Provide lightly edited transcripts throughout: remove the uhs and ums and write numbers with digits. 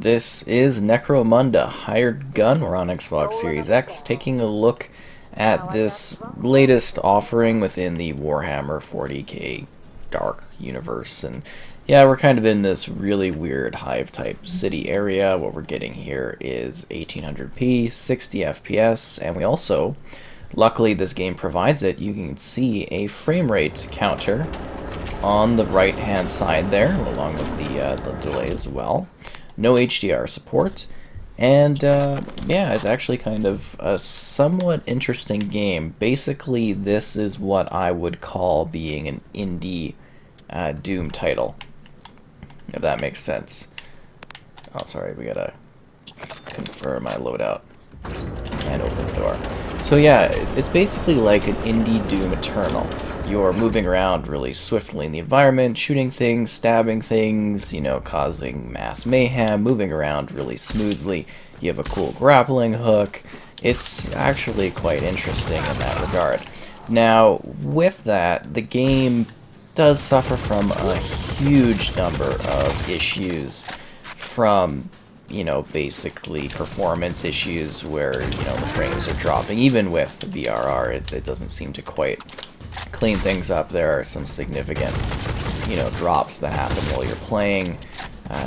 This is Necromunda, Hired Gun. We're on Xbox Series X, taking a look at this latest offering within the Warhammer 40k Dark universe. And yeah, we're kind of in this really weird hive type city area. What we're getting here is 1800p, 60 FPS, and we also, luckily this game provides it, you can see a frame rate counter on the right hand side there, along with the delay as well. No HDR support, and yeah, it's actually kind of a somewhat interesting game. Basically, this is what I would call being an indie Doom title, if that makes sense. Oh, sorry, we gotta confirm my loadout and open the door. So yeah, it's basically like an indie Doom Eternal. You're moving around really swiftly in the environment, shooting things, stabbing things, you know, causing mass mayhem, moving around really smoothly. You have a cool grappling hook. It's actually quite interesting in that regard. Now, with that, the game does suffer from a huge number of issues from, you know, basically performance issues where, you know, the frames are dropping. Even with the VRR, it doesn't seem to quite clean things up. There are some significant, you know, drops that happen while you're playing.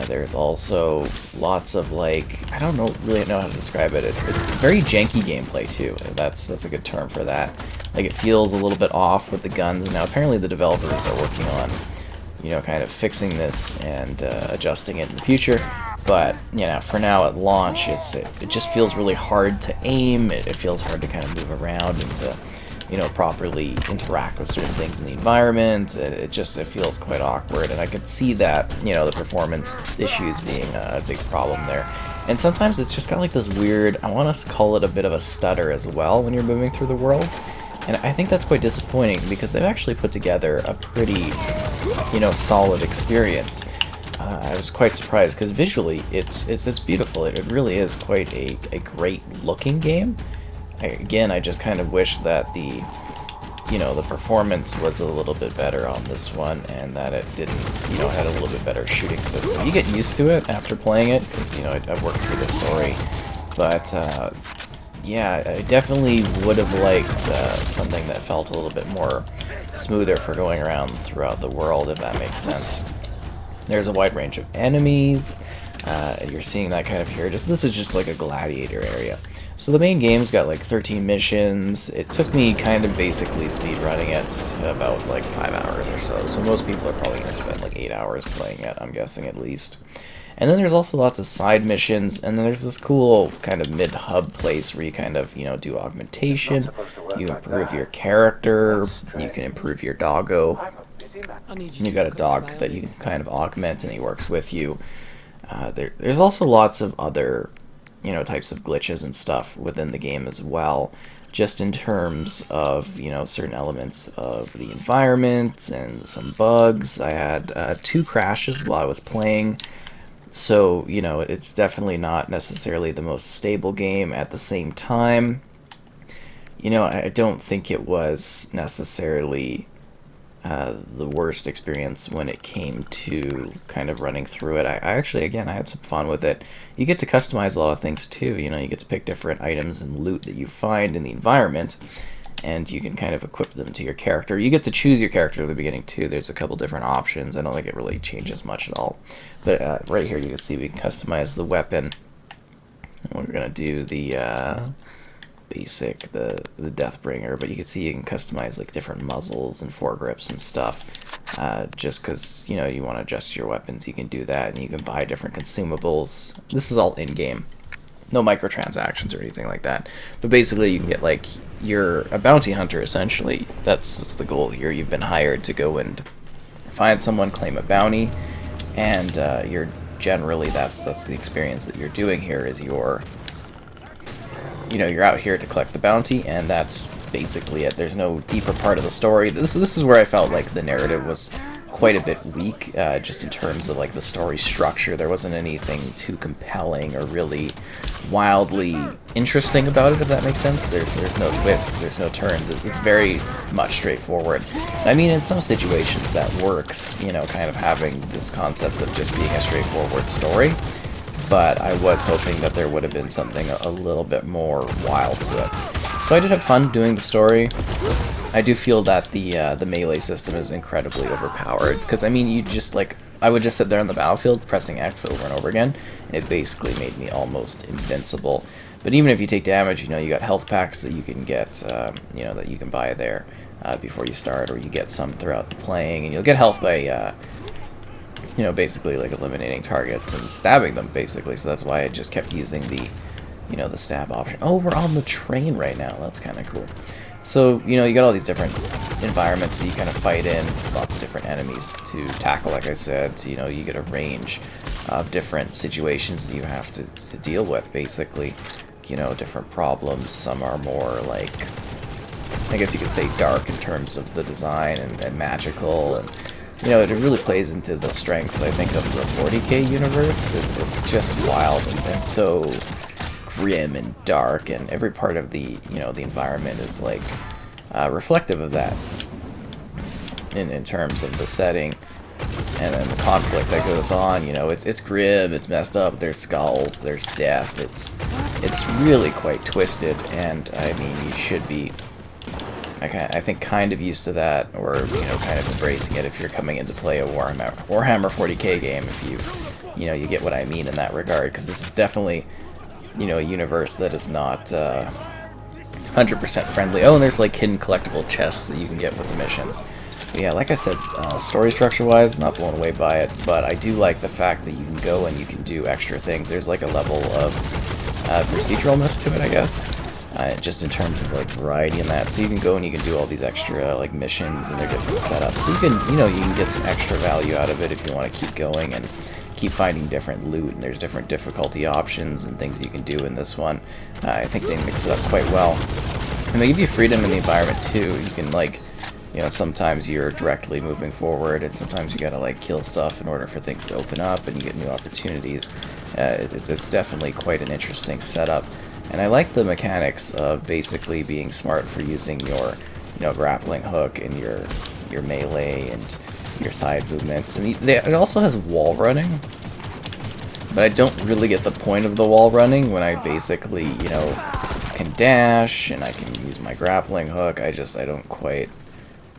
There's also lots of, like, I don't really know how to describe it. It's very janky gameplay too. That's a good term for that. Like, it feels a little bit off with the guns. Now apparently the developers are working on, you know, kind of fixing this and adjusting it in the future. But, you know, for now at launch, it just feels really hard to aim. It feels hard to kind of move around and to, you know, properly interact with certain things in the environment. It feels quite awkward, and I could see that, you know, the performance issues being a big problem there. And sometimes it's just got like this weird, I want to call it a bit of a stutter as well when you're moving through the world. And I think that's quite disappointing because they've actually put together a pretty, you know, solid experience. I was quite surprised because visually it's beautiful. It really is quite a great looking game. Again, I just kind of wish that the performance was a little bit better on this one, and that it didn't, you know, had a little bit better shooting system. You get used to it after playing it, because, you know, I've worked through the story. But, yeah, I definitely would have liked something that felt a little bit more smoother for going around throughout the world, if that makes sense. There's a wide range of enemies. You're seeing that kind of here. This is just like a gladiator area. So the main game's got like 13 missions. It took me kind of basically speed running it to about like 5 hours or so. So most people are probably going to spend like 8 hours playing it, I'm guessing at least. And then there's also lots of side missions, and then there's this cool kind of mid-hub place where you kind of, you know, do augmentation, you improve your character, you can improve your doggo. You got a dog that you can kind of augment, and he works with you. There's also lots of other, you know, types of glitches and stuff within the game as well, just in terms of, you know, certain elements of the environment and some bugs. I had 2 crashes while I was playing, so, you know, it's definitely not necessarily the most stable game. At the same time, you know, I don't think it was necessarily the worst experience when it came to kind of running through it. I actually, again, I had some fun with it. You get to customize a lot of things too. You know, you get to pick different items and loot that you find in the environment, and you can kind of equip them to your character. You get to choose your character at the beginning too. There's a couple different options. I don't think it really changes much at all. But right here you can see we can customize the weapon. And we're going to do the basic, the Deathbringer, but you can see you can customize like different muzzles and foregrips and stuff. Just because, you know, you want to adjust your weapons, you can do that, and you can buy different consumables. This is all in-game. No microtransactions or anything like that. But basically you can get, like, you're a bounty hunter essentially. That's the goal here. You've been hired to go and find someone, claim a bounty, and you're generally, that's the experience that you're doing here, is you're out here to collect the bounty, and that's basically it. There's no deeper part of the story. This is where I felt like the narrative was quite a bit weak, just in terms of like the story structure. There wasn't anything too compelling or really wildly interesting about it, if that makes sense. There's no twists, there's no turns. It's very much straightforward. And I mean, in some situations that works, you know, kind of having this concept of just being a straightforward story. but I was hoping that there would have been something a little bit more wild to it. So I did have fun doing the story. I do feel that the melee system is incredibly overpowered, because I mean, you just like, I would just sit there on the battlefield pressing X over and over again, and it basically made me almost invincible. But even if you take damage, you know, you got health packs that you can get, you know, that you can buy there before you start, or you get some throughout the playing, and you'll get health by, you know, basically like eliminating targets and stabbing them, basically. So that's why I just kept using the, you know, the stab option. Oh, we're on the train right now. That's kind of cool. So, you know, you got all these different environments that you kind of fight in, lots of different enemies to tackle, like I said. So, you know, you get a range of different situations that you have to deal with, basically. You know, different problems. Some are more like, I guess you could say, dark in terms of the design and magical, and you know, it really plays into the strengths, I think, of the 40k universe. It's just wild and so grim and dark, and every part of the, you know, the environment is like reflective of that in terms of the setting and then the conflict that goes on. You know, it's grim, it's messed up, there's skulls, there's death, it's really quite twisted, and I mean, you should be, I think, kind of used to that, or, you know, kind of embracing it if you're coming in to play a Warhammer 40k game, if you know, you get what I mean in that regard, because this is definitely, you know, a universe that is not 100% friendly. Oh, and there's like hidden collectible chests that you can get with the missions. But yeah, like I said, story structure-wise, not blown away by it, but I do like the fact that you can go and you can do extra things. There's like a level of proceduralness to it, I guess. Just in terms of like variety in that, so you can go and you can do all these extra like missions and their different setups. So you can, you know, you can get some extra value out of it if you want to keep going and keep finding different loot. And there's different difficulty options and things you can do in this one. I think they mix it up quite well, and they give you freedom in the environment too. You can, like, you know, sometimes you're directly moving forward, and sometimes you gotta like kill stuff in order for things to open up, and you get new opportunities. It's definitely quite an interesting setup. And I like the mechanics of basically being smart for using your, you know, grappling hook and your melee and your side movements. And it also has wall running, but I don't really get the point of the wall running when I basically, you know, can dash and I can use my grappling hook. I don't quite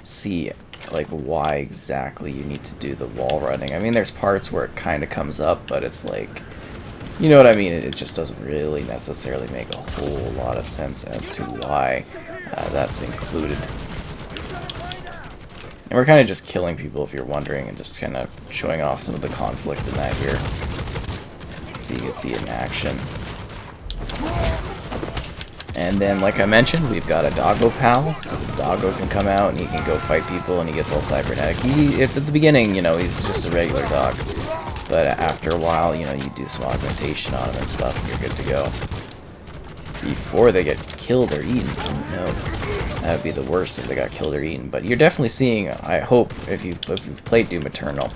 see like why exactly you need to do the wall running. I mean, there's parts where it kind of comes up, but it's like, you know what I mean? It just doesn't really necessarily make a whole lot of sense as to why that's included. And we're kind of just killing people, if you're wondering, and just kind of showing off some of the conflict in that here. So you can see it in action. And then, like I mentioned, we've got a doggo pal, so the doggo can come out and he can go fight people, and he gets all cybernetic. At the beginning, you know, he's just a regular dog. But after a while, you know, you do some augmentation on them and stuff, and you're good to go. Before they get killed or eaten, oh no, that would be the worst if they got killed or eaten. But you're definitely seeing, I hope, if you've played Doom Eternal,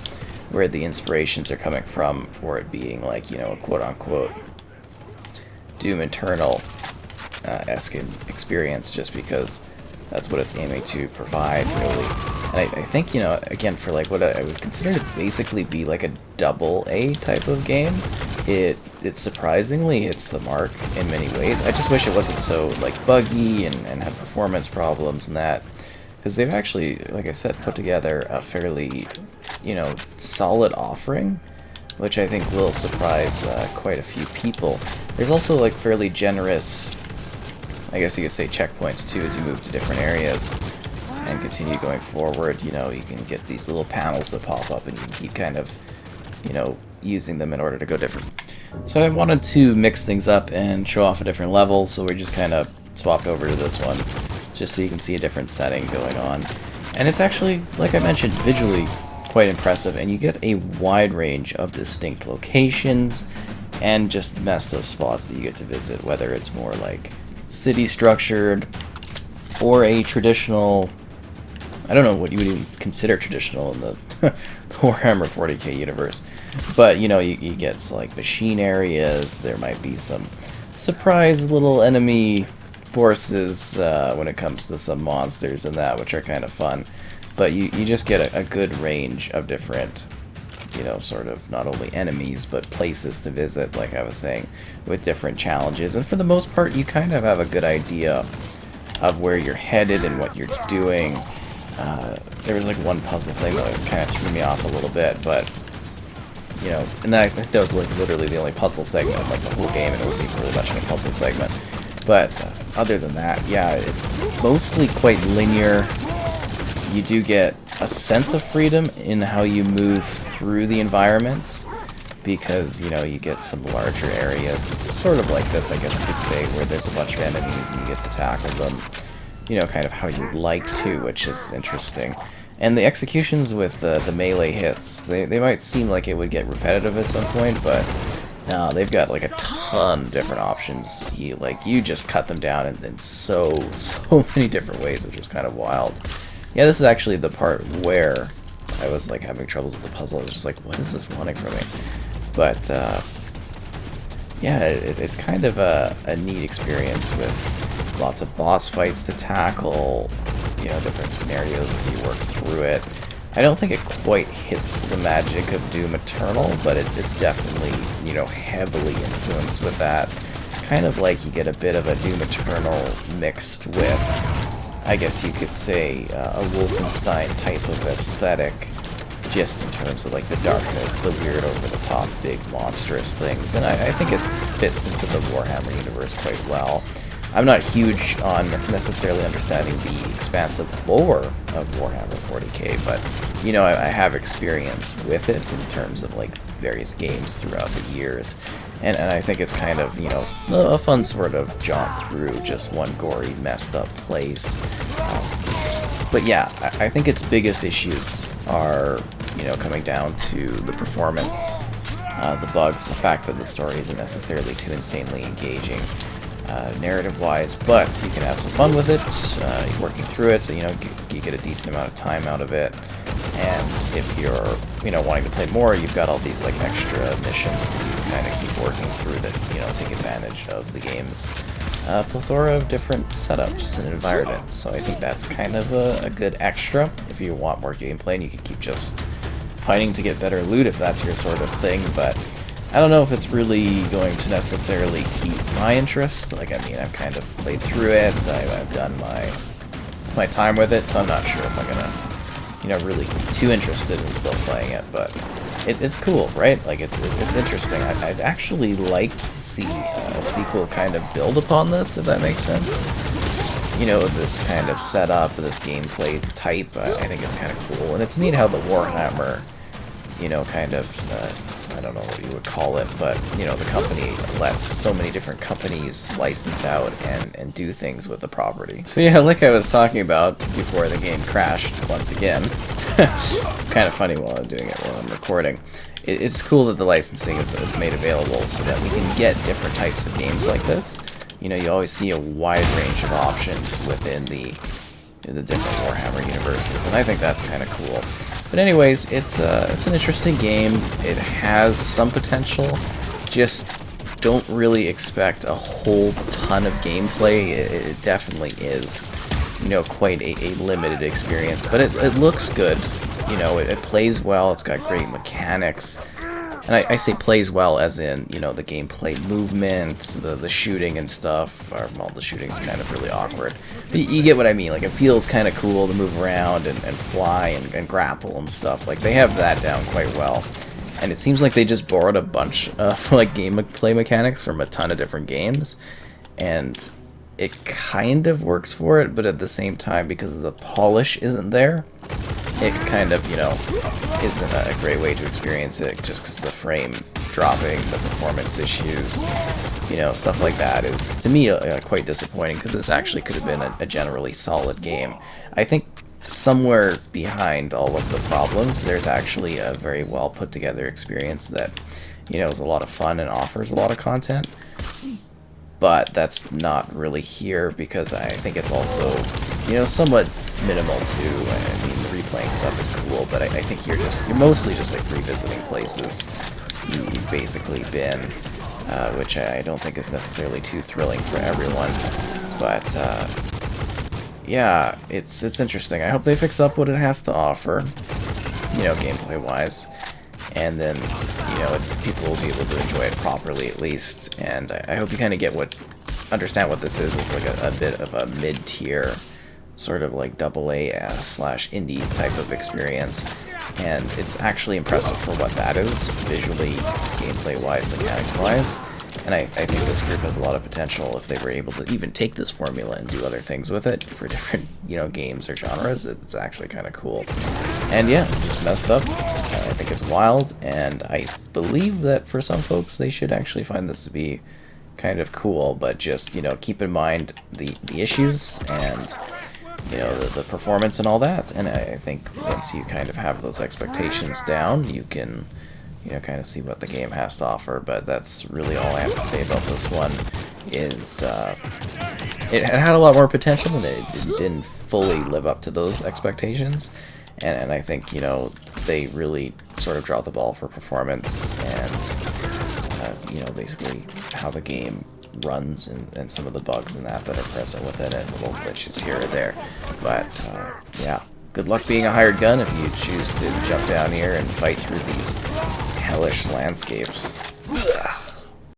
where the inspirations are coming from for it being like, you know, a quote-unquote Doom Eternal esque experience, just because that's what it's aiming to provide, really. And I think, you know, again, for like what I would consider to basically be like a AA type of game, it surprisingly hits the mark in many ways. I just wish it wasn't so like buggy and had performance problems and that, because they've actually, like I said, put together a fairly, you know, solid offering, which I think will surprise quite a few people. There's also like fairly generous, I guess you could say, checkpoints too as you move to different areas and continue going forward. You know, you can get these little panels that pop up, and you can keep kind of, you know, using them in order to go different. So I wanted to mix things up and show off a different level, so we just kind of swapped over to this one, just so you can see a different setting going on. And it's actually, like I mentioned, visually quite impressive, and you get a wide range of distinct locations and just messed up spots that you get to visit, whether it's more like city structured or a traditional, I don't know what you would even consider traditional in the Warhammer 40k universe, but you know, you get like machine areas. There might be some surprise little enemy forces when it comes to some monsters and that, which are kind of fun. But you just get a good range of different you know, sort of not only enemies, but places to visit, like I was saying, with different challenges. And for the most part, you kind of have a good idea of where you're headed and what you're doing. There was like one puzzle thing that kind of threw me off a little bit, but, you know, and I think that was like literally the only puzzle segment of like the whole game, and it wasn't even really much of a puzzle segment. But other than that, yeah, it's mostly quite linear. You do get a sense of freedom in how you move through the environment, because, you know, you get some larger areas, sort of like this, I guess you could say, where there's a bunch of enemies and you get to tackle them, you know, kind of how you'd like to, which is interesting. And the executions with the melee hits, they might seem like it would get repetitive at some point, but no, they've got like a ton of different options. You just cut them down in so many different ways, which is kind of wild. Yeah, this is actually the part where I was like having troubles with the puzzle. I was just like, what is this wanting from me? But yeah, it's kind of a neat experience with lots of boss fights to tackle, you know, different scenarios as you work through it. I don't think it quite hits the magic of Doom Eternal, but it's definitely, you know, heavily influenced with that. Kind of like you get a bit of a Doom Eternal mixed with, I guess you could say, a Wolfenstein type of aesthetic, just in terms of like the darkness, the weird over-the-top, big, monstrous things. And I think it fits into the Warhammer universe quite well. I'm not huge on necessarily understanding the expansive lore of Warhammer 40k, but, you know, I have experience with it in terms of, like, various games throughout the years. And I think it's kind of, you know, a fun sort of jaunt through just one gory, messed up place. But yeah, I think its biggest issues are, you know, coming down to the performance, the bugs, the fact that the story isn't necessarily too insanely engaging. Narrative-wise, but you can have some fun with it, working through it, so, you know, you get a decent amount of time out of it, and if you're, you know, wanting to play more, you've got all these, like, extra missions that you can kind of keep working through that, you know, take advantage of the game's plethora of different setups and environments, so I think that's kind of a good extra if you want more gameplay, and you can keep just fighting to get better loot if that's your sort of thing, but I don't know if it's really going to necessarily keep my interest. Like, I mean, I've kind of played through it, I've done my time with it, so I'm not sure if I'm gonna, you know, really be too interested in still playing it, but it's cool, right? Like, it's interesting. I'd actually like to see a sequel kind of build upon this, if that makes sense. You know, this kind of setup, this gameplay type, I think it's kind of cool, and it's neat how the Warhammer, you know, kind of, I don't know what you would call it, but, you know, the company lets so many different companies license out and do things with the property. So yeah, like I was talking about before the game crashed once again, kind of funny while I'm doing it while I'm recording, it's cool that the licensing is made available so that we can get different types of games like this. You know, you always see a wide range of options within the different Warhammer universes, and I think that's kind of cool. But anyways, it's an interesting game. It has some potential. Just don't really expect a whole ton of gameplay. It definitely is, you know, quite a limited experience. But it looks good. You know, it plays well. It's got great mechanics. And I say plays well as in, you know, the gameplay movement, the shooting and stuff. Well, the shooting's kind of really awkward. But you get what I mean. Like, it feels kind of cool to move around and fly and grapple and stuff. Like, they have that down quite well. And it seems like they just borrowed a bunch of, like, gameplay mechanics from a ton of different games. And it kind of works for it, but at the same time, because the polish isn't there, it kind of, you know, isn't a great way to experience it, just because of the frame dropping, the performance issues, you know, stuff like that is, to me, quite disappointing, because this actually could have been a generally solid game. I think somewhere behind all of the problems, there's actually a very well put together experience that, you know, is a lot of fun and offers a lot of content. But that's not really here, because I think it's also, you know, somewhat minimal too. I mean, the replaying stuff is cool, but I think you're mostly just like revisiting places you've basically been, which I don't think is necessarily too thrilling for everyone. But yeah, it's interesting. I hope they fix up what it has to offer, you know, gameplay wise. and then, you know, people will be able to enjoy it properly at least. And I hope you kind of understand what this is. It's like a bit of a mid-tier, sort of like AA slash indie type of experience. And it's actually impressive for what that is, visually, gameplay-wise, mechanics-wise. And I think this group has a lot of potential if they were able to even take this formula and do other things with it for different, you know, games or genres. It's actually kind of cool. And yeah, just messed up. I think it's wild, and I believe that for some folks they should actually find this to be kind of cool, but just, you know, keep in mind the issues and, you know, the performance and all that. And I think once you kind of have those expectations down, you can, you know, kind of see what the game has to offer. But that's really all I have to say about this one. Is it had a lot more potential, and it didn't fully live up to those expectations. And I think, you know, they really sort of dropped the ball for performance and, you know, basically how the game runs and some of the bugs and that are present within it, little glitches here or there. But, yeah, good luck being a hired gun if you choose to jump down here and fight through these hellish landscapes.